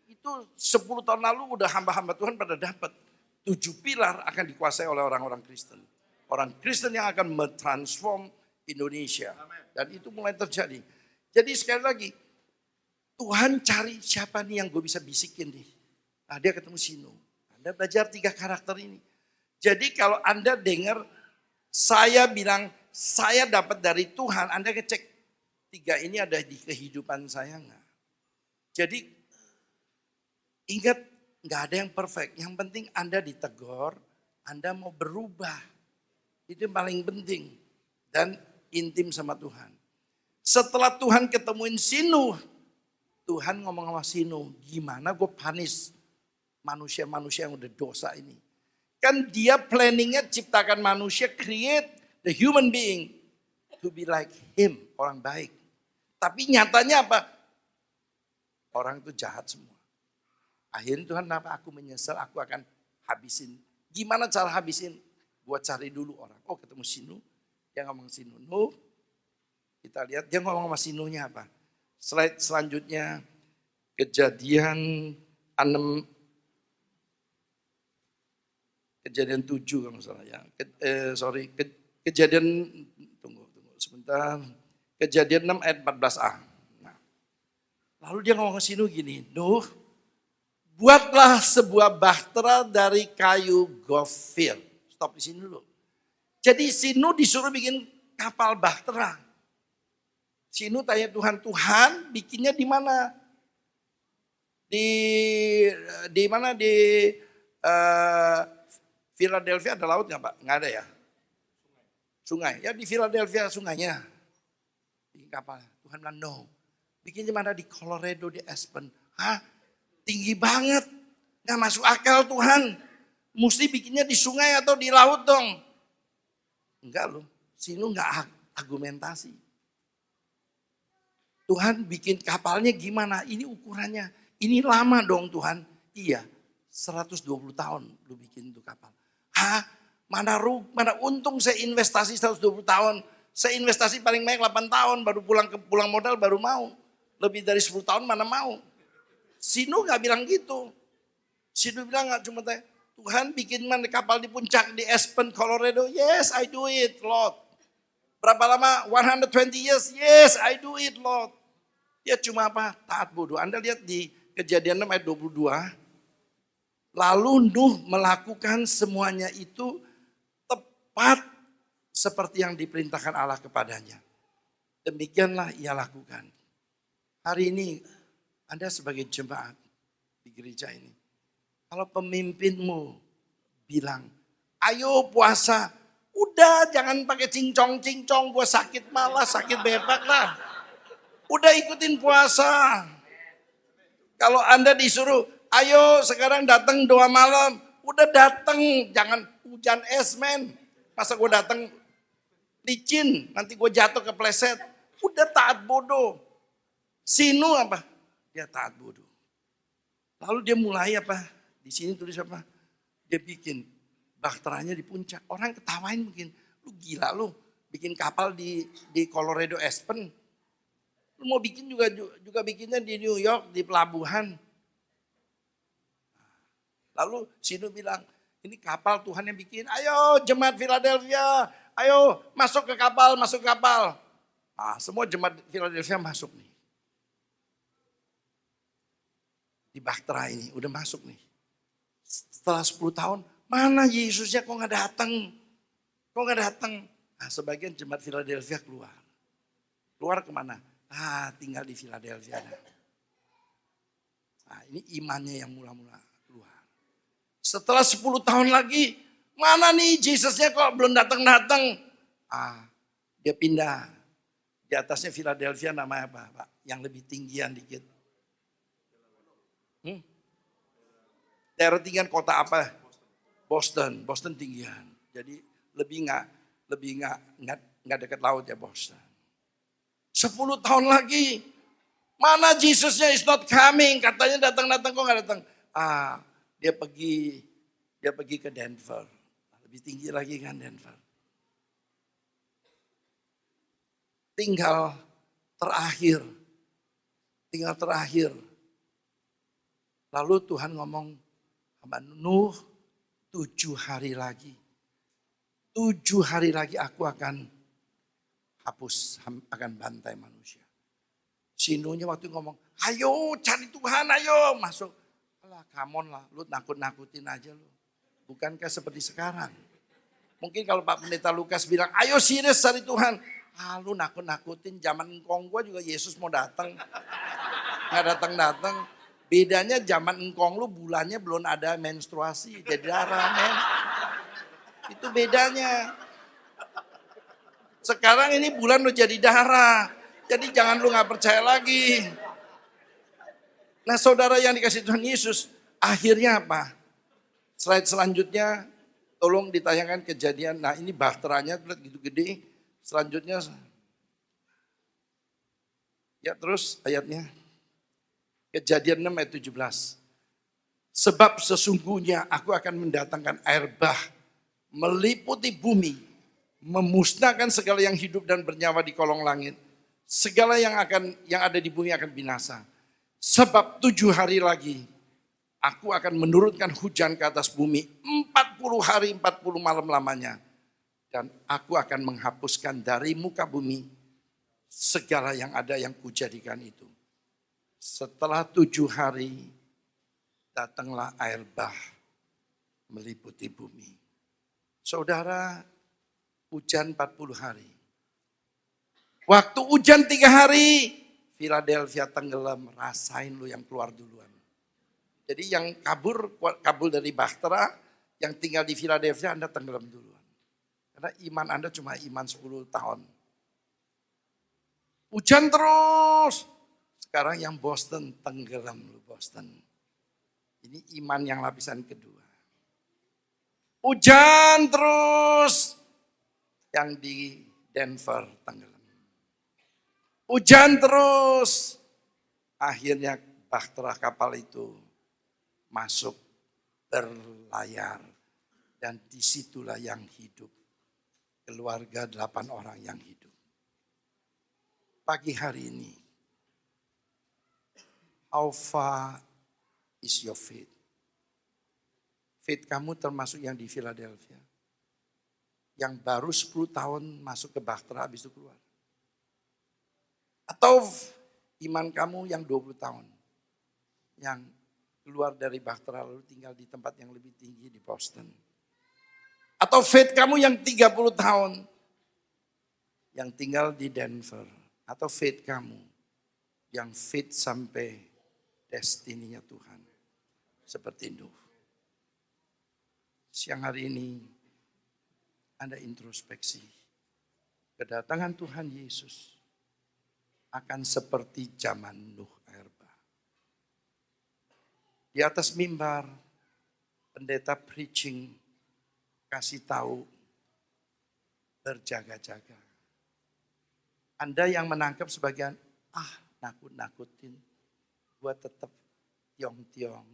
Itu 10 tahun lalu udah hamba-hamba Tuhan pada dapat. 7 pilar akan dikuasai oleh orang-orang Kristen. Orang Kristen yang akan mentransform Indonesia. Dan itu mulai terjadi. Jadi sekali lagi, Tuhan cari siapa nih yang gue bisa bisikin nih. Nah dia ketemu Sino. Anda belajar 3 karakter ini. Jadi kalau Anda dengar, saya bilang, saya dapat dari Tuhan, Anda ngecek 3 ini ada di kehidupan saya enggak. Jadi ingat, nggak ada yang perfect. Yang penting Anda ditegur, Anda mau berubah. Itu yang paling penting. Dan intim sama Tuhan. Setelah Tuhan ketemuin Sinu, Tuhan ngomong sama Sinu, gimana gue punish manusia-manusia yang udah dosa ini. Kan dia planningnya ciptakan manusia, create the human being to be like him, orang baik. Tapi nyatanya apa? Orang itu jahat semua. Akhirnya Tuhan, kenapa aku menyesal, aku akan habisin. Gimana cara habisin? Gua cari dulu orang. Oh ketemu Sinu, dia ngomong Sinu. Nuh, kita lihat dia ngomong sama Sinunya apa. Slide selanjutnya, kejadian 7 kalau salah ya. Kejadian, tunggu sebentar. Kejadian 6 ayat 14a. Nah, lalu dia ngomong ke Sinu gini, Nuh, buatlah sebuah bahtera dari kayu gofir. Stop di sini dulu. Jadi Sinu disuruh bikin kapal bahtera. Sinu tanya Tuhan bikinnya di mana? Di mana di Philadelphia ada laut nggak Pak? Nggak ada ya? Sungai. Ya di Philadelphia sungainya. Bikin kapal. Tuhan bilang no. Bikin di mana? Di Colorado, di Aspen. Hah? Tinggi banget. Nggak masuk akal Tuhan. Mesti bikinnya di sungai atau di laut dong. Enggak loh. Sinu nggak argumentasi. Tuhan bikin kapalnya gimana? Ini ukurannya. Ini lama dong Tuhan. Iya. 120 tahun lu bikin itu kapal. Hah? Mana untung saya investasi 120 tahun. Saya investasi paling banyak 8 tahun. Baru pulang modal baru mau. Lebih dari 10 tahun mana mau. Sinu gak bilang gitu. Sinu bilang gak cuma tanya, Tuhan bikin mana kapal di puncak di Aspen, Colorado. Yes, I do it, Lord. Berapa lama? 120 years. Yes, I do it, Lord. Dia cuma apa? Taat bodoh. Anda lihat di Kejadian 6 ayat 22. Lalu Nuh melakukan semuanya itu tepat seperti yang diperintahkan Allah kepadanya. Demikianlah ia lakukan. Hari ini Anda sebagai jemaat, di gereja ini. Kalau pemimpinmu bilang, ayo puasa, udah jangan pakai cincong-cincong, gue sakit malah, sakit bebek lah. Udah ikutin puasa. Kalau Anda disuruh, ayo sekarang datang doa malam, udah datang, jangan hujan es men. Masa gue datang licin, nanti gue jatuh kepleset. Udah taat bodoh. Sinu apa? Dia taat bodoh. Lalu dia mulai apa? Di sini tulis apa? Dia bikin bakteranya di puncak. Orang ketawain mungkin, lu gila lu bikin kapal di Colorado Aspen. Lu mau bikin juga bikinnya di New York, di pelabuhan. Lalu Sinu bilang, ini kapal Tuhan yang bikin. Ayo jemaat Philadelphia, ayo masuk ke kapal, masuk ke kapal. Ah, semua jemaat Philadelphia masuk nih. Di bahtera ini, udah masuk nih. Setelah 10 tahun, mana Yesusnya kok gak datang? Kok gak datang? Nah, sebagian jemaat Philadelphia keluar. Keluar kemana? Ah, tinggal di Philadelphia. Nah, ini imannya yang mula-mula keluar. Setelah 10 tahun lagi, mana nih Yesusnya kok belum datang-datang? Ah, dia pindah. Di atasnya Philadelphia namanya apa, Pak? Yang lebih tinggian dikit. Daerah tinggian kota apa? Boston tinggian. Jadi lebih nggak dekat laut ya Boston. 10 tahun lagi, mana Jesusnya is not coming? Katanya datang kok nggak datang? Ah, dia pergi ke Denver. Lebih tinggi lagi kan Denver. Tinggal terakhir. Lalu Tuhan ngomong sama Nuh, 7 hari lagi. 7 hari lagi aku akan akan bantai manusia. Sinunya waktu ngomong, ayo cari Tuhan, ayo masuk. Alah, come on lah, lu nakut-nakutin aja lu. Bukankah seperti sekarang? Mungkin kalau Pak Pendeta Lukas bilang, ayo serius cari Tuhan. Ah, lu nakut-nakutin, zaman engkong gua juga Yesus mau datang. Nggak datang-datang. Bedanya zaman engkong lu bulannya belum ada menstruasi, jadi darah men. Itu bedanya. Sekarang ini bulan udah jadi darah. Jadi jangan lu gak percaya lagi. Nah saudara yang dikasih Tuhan Yesus, akhirnya apa? Slide selanjutnya, tolong ditayangkan Kejadian. Nah ini bahteranya gitu gede. Selanjutnya, ya terus ayatnya. Kejadian 6 ayat 17. Sebab sesungguhnya aku akan mendatangkan air bah, meliputi bumi, memusnahkan segala yang hidup dan bernyawa di kolong langit. Segala yang ada di bumi akan binasa. Sebab 7 hari lagi aku akan menurunkan hujan ke atas bumi 40 hari 40 malam lamanya. Dan aku akan menghapuskan dari muka bumi segala yang ada yang kujadikan itu. Setelah 7 hari datanglah air bah meliputi bumi. Saudara, hujan 40 hari. Waktu hujan 3 hari, Philadelphia tenggelam, rasain lu yang keluar duluan. Jadi yang kabur dari bahtera, yang tinggal di Philadelphia Anda tenggelam duluan. Karena iman Anda cuma iman 10 tahun. Hujan terus. Sekarang yang Boston tenggelam lu Boston. Ini iman yang lapisan kedua. Hujan terus. Yang di Denver tenggelam. Hujan terus. Akhirnya bahtera kapal itu masuk berlayar. Dan disitulah yang hidup. Keluarga 8 orang yang hidup. Pagi hari ini. How far is your faith? Faith kamu termasuk yang di Philadelphia. Yang baru 10 tahun masuk ke bahtera habis itu keluar. Atau iman kamu yang 20 tahun. Yang keluar dari bahtera lalu tinggal di tempat yang lebih tinggi di Boston. Atau faith kamu yang 30 tahun. Yang tinggal di Denver. Atau faith kamu yang faith sampai destininya Tuhan. seperti Nuh. Siang hari ini Anda introspeksi. Kedatangan Tuhan Yesus akan seperti zaman Nuh air bah. Di atas mimbar, pendeta preaching, kasih tahu, berjaga-jaga. Anda yang menangkap sebagian, nakut-nakutin, gue tetap tiong-tiong.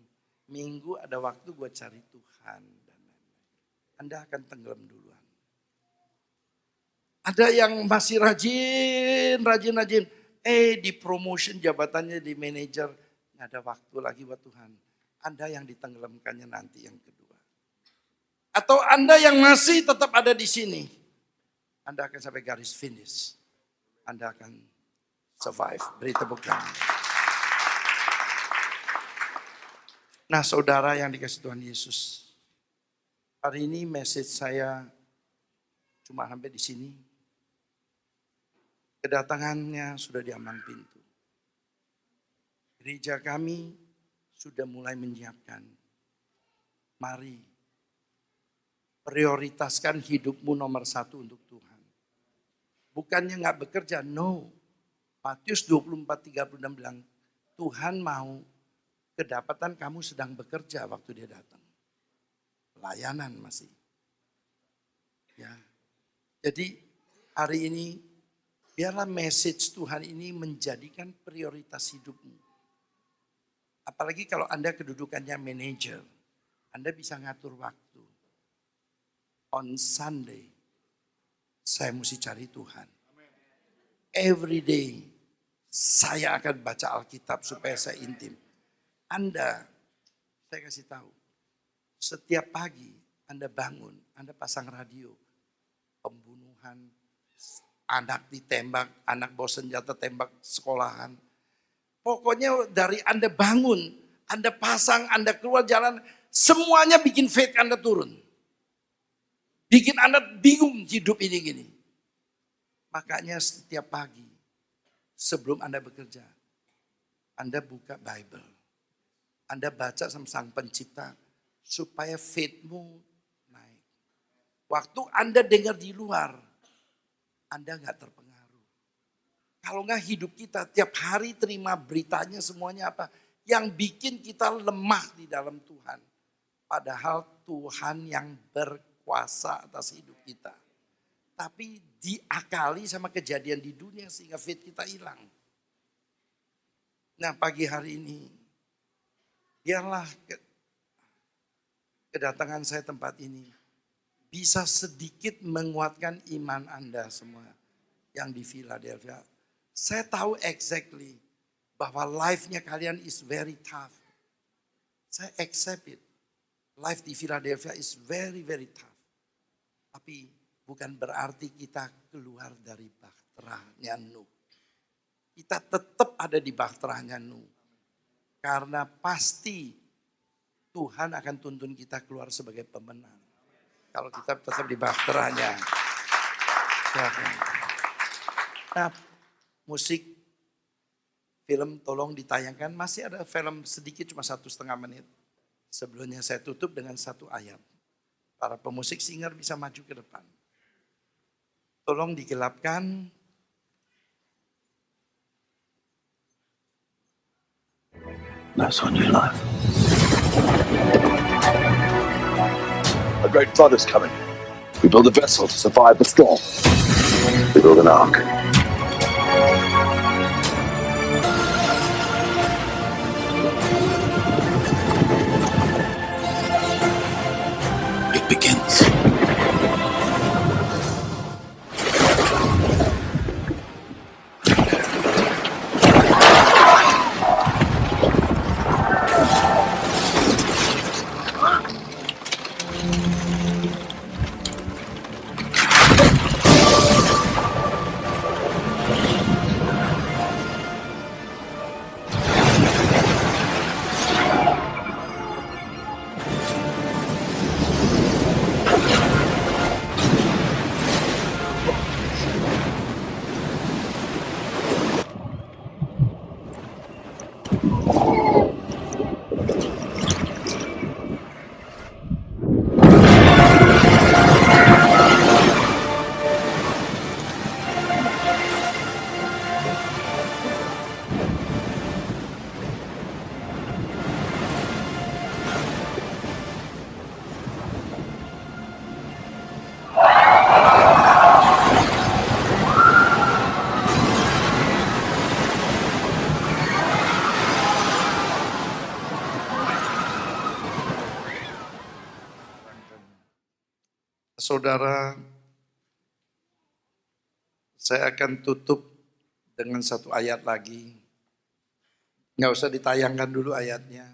Minggu ada waktu gue cari Tuhan. Dan lain-lain. Anda akan tenggelam duluan. Ada yang masih rajin. Di promotion jabatannya di manajer. Nggak ada waktu lagi buat Tuhan. Anda yang ditenggelamkannya nanti yang kedua. Atau Anda yang masih tetap ada di sini. Anda akan sampai garis finish. Anda akan survive. Beri tepuk tangan. Nah saudara yang dikasih Tuhan Yesus. Hari ini message saya cuma sampai di sini. Kedatangannya sudah di ambang pintu. Gereja kami sudah mulai menyiapkan. Mari prioritaskan hidupmu nomor 1 untuk Tuhan. Bukannya gak bekerja, no. Matius 24:36 bilang, Tuhan mau kedapatan kamu sedang bekerja waktu dia datang. Pelayanan masih. Ya. Jadi hari ini biarlah message Tuhan ini menjadikan prioritas hidupmu. Apalagi kalau Anda kedudukannya manajer. Anda bisa ngatur waktu. On Sunday, saya mesti cari Tuhan. Every day, saya akan baca Alkitab supaya saya intim. Anda, saya kasih tahu. Setiap pagi Anda bangun, Anda pasang radio. Pembunuhan, anak ditembak, anak bawa senjata tembak sekolahan. Pokoknya dari Anda bangun, Anda pasang, Anda keluar jalan, semuanya bikin faith Anda turun. Bikin Anda bingung hidup ini gini. Makanya setiap pagi, sebelum Anda bekerja, Anda buka Bible. Anda baca sama Sang Pencipta, supaya faith-mu naik. Waktu Anda dengar di luar, Anda gak terpengaruh. Kalau gak hidup kita tiap hari terima beritanya semuanya apa? Yang bikin kita lemah di dalam Tuhan. Padahal Tuhan yang berkuasa atas hidup kita. Tapi diakali sama kejadian di dunia sehingga faith kita hilang. Nah pagi hari ini, biarlah kedatangan saya tempat ini bisa sedikit menguatkan iman Anda semua yang di Philadelphia. Saya tahu exactly bahwa life-nya kalian is very tough. Saya accept it. Life di Philadelphia is very, very tough. Tapi bukan berarti kita keluar dari bahteranya Nuh. Kita tetap ada di bahteranya Nuh. Karena pasti Tuhan akan tuntun kita keluar sebagai pemenang. Kalau kita tetap di bahteranya. Nah, musik, film tolong ditayangkan. Masih ada film sedikit cuma 1,5 menit. Sebelumnya saya tutup dengan 1 ayat. Para pemusik singer bisa maju ke depan. Tolong digelapkan. That's on your life. A great flood is coming. We build a vessel to survive the storm. We build an ark. It begins. Saudara, saya akan tutup dengan satu ayat lagi. Nggak usah ditayangkan dulu ayatnya.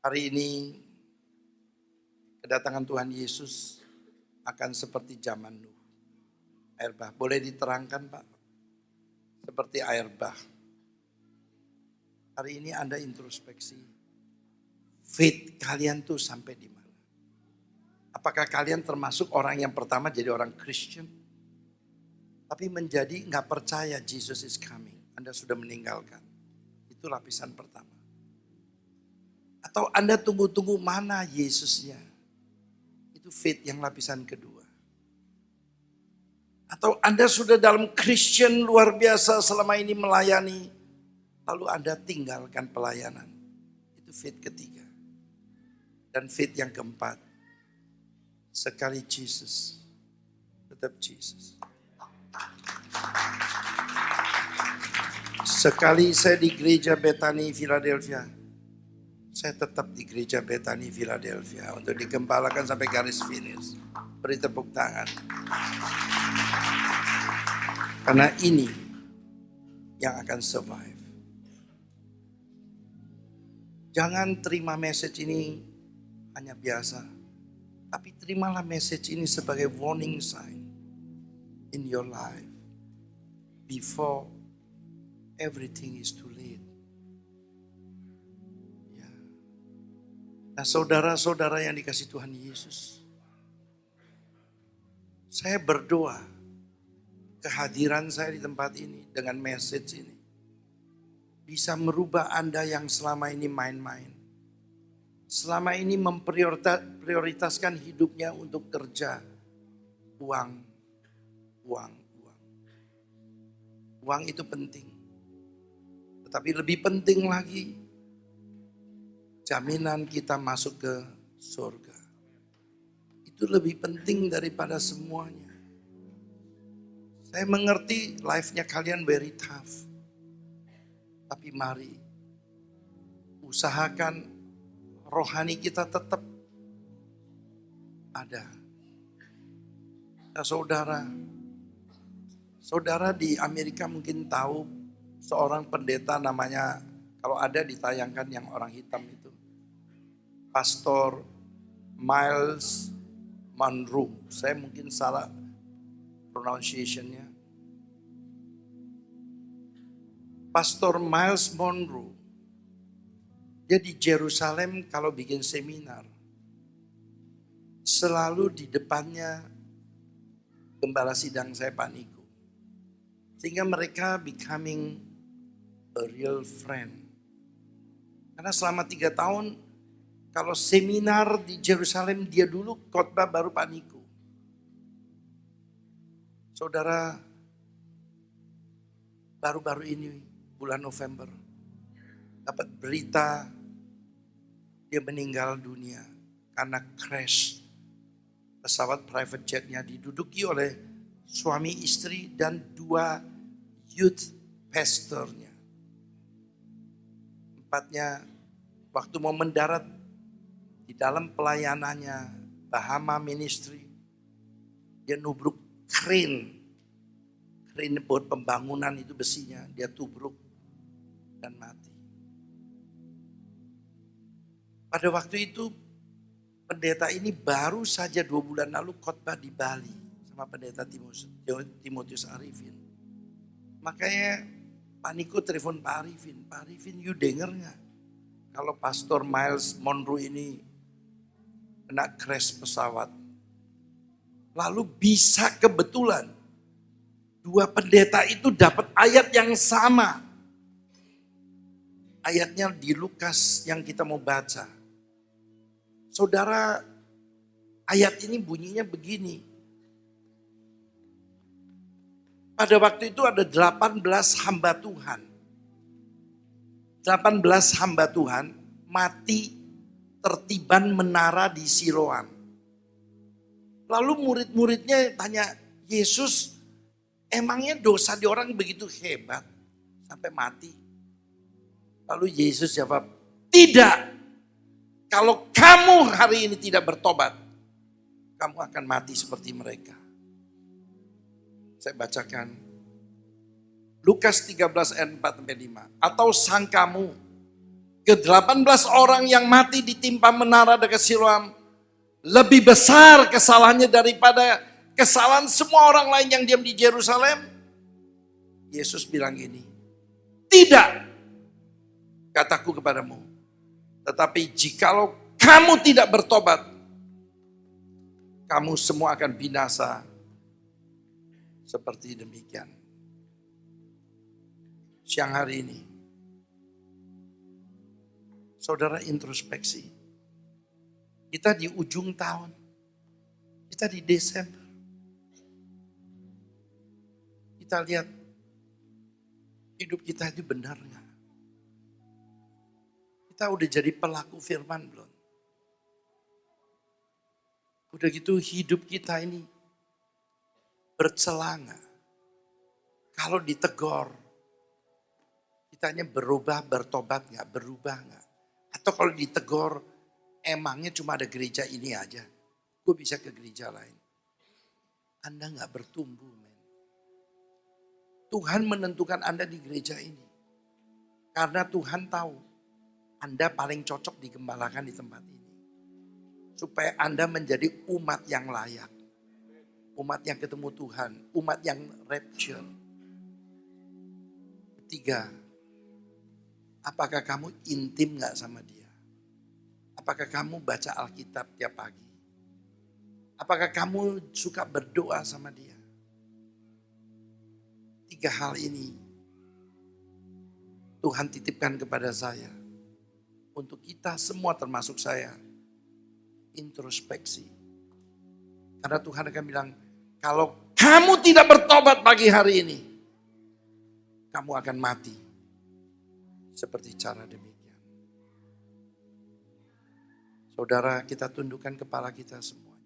Hari ini kedatangan Tuhan Yesus akan seperti zaman Nuh. Air bah, boleh diterangkan Pak? Seperti air bah. Hari ini Anda introspeksi. Faith kalian tuh sampai di mana? Apakah kalian termasuk orang yang pertama jadi orang Christian? Tapi menjadi nggak percaya Jesus is coming. Anda sudah meninggalkan. Itu lapisan pertama. Atau Anda tunggu-tunggu mana Yesusnya? Itu faith yang lapisan kedua. Atau Anda sudah dalam Christian luar biasa selama ini melayani. Lalu Anda tinggalkan pelayanan. Itu faith ketiga. Dan faith yang keempat. Sekali Jesus. Tetap Jesus. Sekali saya di gereja Bethany Philadelphia. Saya tetap di gereja Bethany Philadelphia. Untuk digembalakan sampai garis finish. Beri tepuk tangan. Karena ini yang akan survive. Jangan terima message ini hanya biasa. Tapi terimalah message ini sebagai warning sign in your life. Before everything is too late. Ya. Nah saudara-saudara yang dikasih Tuhan Yesus. Saya berdoa kehadiran saya di tempat ini dengan message ini. Bisa merubah Anda yang selama ini main-main. Selama ini memprioritaskan hidupnya untuk kerja. Uang. Uang itu penting. Tetapi lebih penting lagi, jaminan kita masuk ke surga. Itu lebih penting daripada semuanya. Saya mengerti life-nya kalian very tough. Tapi mari usahakan rohani kita tetap ada. Nah, saudara di Amerika mungkin tahu seorang pendeta namanya, kalau ada ditayangkan yang orang hitam itu, Pastor Miles Monroe. Saya mungkin salah pronunciation-nya. Pastor Miles Monroe, dia di Jerusalem kalau bikin seminar, selalu di depannya gembala sidang saya Pak Niko. Sehingga mereka becoming a real friend. Karena selama 3 tahun, kalau seminar di Jerusalem dia dulu khotbah baru Pak Niko. Saudara, baru-baru ini bulan November, dapat berita dia meninggal dunia karena crash pesawat private jetnya diduduki oleh suami istri dan 2 youth pastornya. Empatnya waktu mau mendarat di dalam pelayanannya Bahama Ministry, dia nubruk crane buat pembangunan itu besinya, dia tubruk dan mati. Pada waktu itu pendeta ini baru saja 2 bulan lalu khotbah di Bali sama pendeta Timotius Arifin. Makanya Pak Niko telepon Pak Arifin. Pak Arifin, you denger gak kalau Pastor Miles Monroe ini kena crash pesawat? Lalu bisa kebetulan 2 pendeta itu dapat ayat yang sama. Ayatnya di Lukas yang kita mau baca. Saudara, ayat ini bunyinya begini. Pada waktu itu ada 18 hamba Tuhan. 18 hamba Tuhan mati tertiban menara di Siloam. Lalu murid-muridnya tanya, Yesus, emangnya dosa di orang begitu hebat sampai mati? Lalu Yesus jawab, tidak. Kalau kamu hari ini tidak bertobat, kamu akan mati seperti mereka. Saya bacakan Lukas 13 ayat 4-5. Atau sangkamu ke-18 orang yang mati ditimpa menara dekat Siloam lebih besar kesalahannya daripada kesalahan semua orang lain yang diam di Yerusalem? Yesus bilang gini, tidak, kataku kepadamu. Tetapi jikalau kamu tidak bertobat, kamu semua akan binasa seperti demikian. Siang hari ini, saudara introspeksi. Kita di ujung tahun, kita di Desember. Kita lihat hidup kita itu benar nggak? Kita udah jadi pelaku firman belum? Udah gitu hidup kita ini bercelana. Kalau ditegor, kitanya berubah, bertobat nggak, berubah nggak? Atau kalau ditegor, emangnya cuma ada gereja ini aja? Gue bisa ke gereja lain. Anda nggak bertumbuh, men. Tuhan menentukan Anda di gereja ini. Karena Tuhan tahu Anda paling cocok digembalakan di tempat ini. Supaya Anda menjadi umat yang layak. Umat yang ketemu Tuhan. Umat yang rapture. Ketiga, apakah kamu intim gak sama dia? Apakah kamu baca Alkitab tiap pagi? Apakah kamu suka berdoa sama dia? Tiga hal ini Tuhan titipkan kepada saya. Untuk kita semua termasuk saya. Introspeksi. Karena Tuhan akan bilang, kalau kamu tidak bertobat pagi hari ini, kamu akan mati. Seperti cara demikian. Saudara, kita tundukkan kepala kita semuanya.